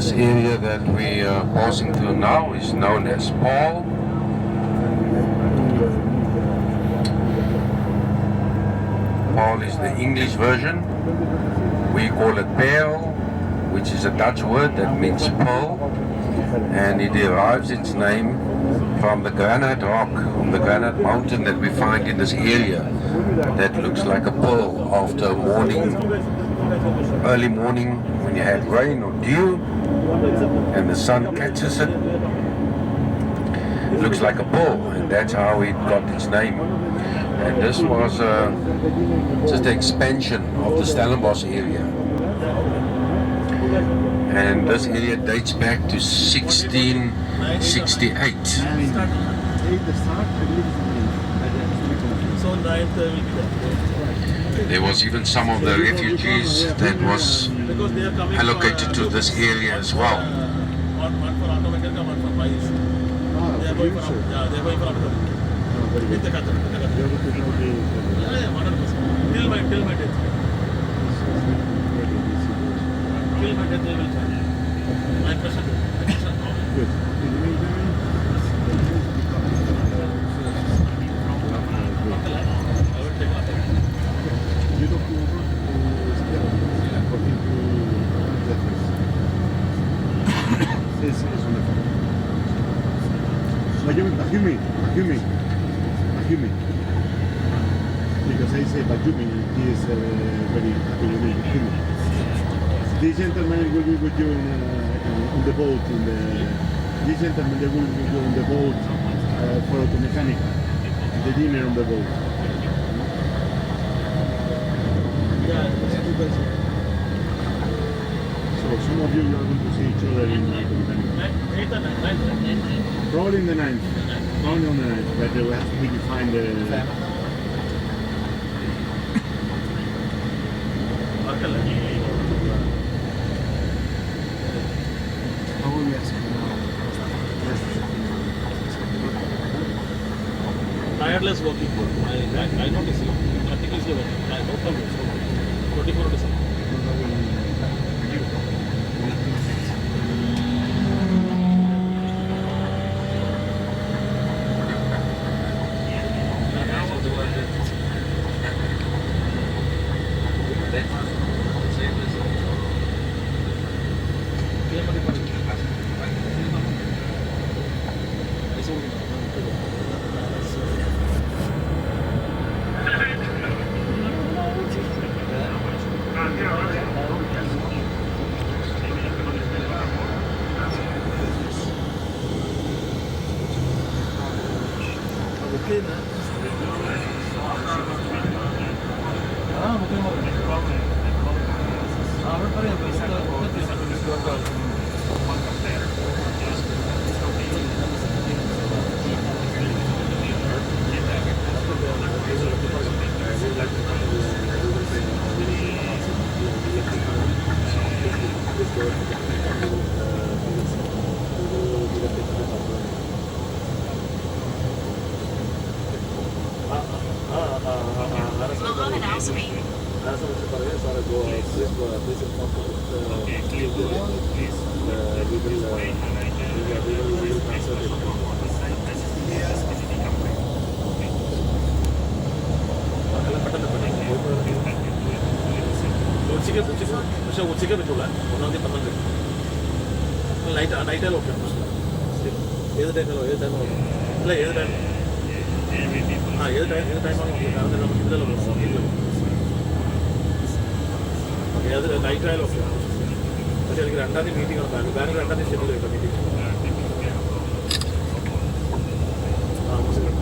This area that we are passing through now is known as Paul. Paul is the English version. We call it Pearl, which is a Dutch word that means pearl, and it derives its name from the granite rock on the granite mountain that we find in this area that looks like a pearl after a morning, early morning when you had rain or dew and the sun catches it. It looks like a pearl, and that's how it got its name. And this was just the expansion of the Stellenbosch area. And this area dates back to 1668. There was even some of the refugees that was allocated to this area as well. Bajumi. Because I say Bajumi, he is very Bajumi. This gentleman will be with you on the boat. This gentleman they will be with you on the boat for auto mechanic. The dinner on the boat. So some of you are going to see each other in auto mechanic. Probably in the 9th. Probably on the 9th, but we have to really find the... Tireless working for I notice you. Continuously working. No problem. 24 to 7. ഉച്ചയ്ക്ക് പറ്റുള്ള ഒന്നാം തീയതി 12 നൈറ്റായാലും okay ഏത് ടൈമിലോ അല്ല ഏത് time ഏത് ടൈമാണ് കാരണം നമുക്ക് ഇതിലല്ലോ ഓക്കെ ഏത് നൈറ്റായാലും ഓക്കെ പക്ഷേ എനിക്ക് 2ാം തീയതി മീറ്റിംഗ് ആണ് ബാങ്ക് 2ാം തീയതി ഷെഡ്യൂൾ ചെയ്ത മീറ്റിംഗ് മുസ്ലിം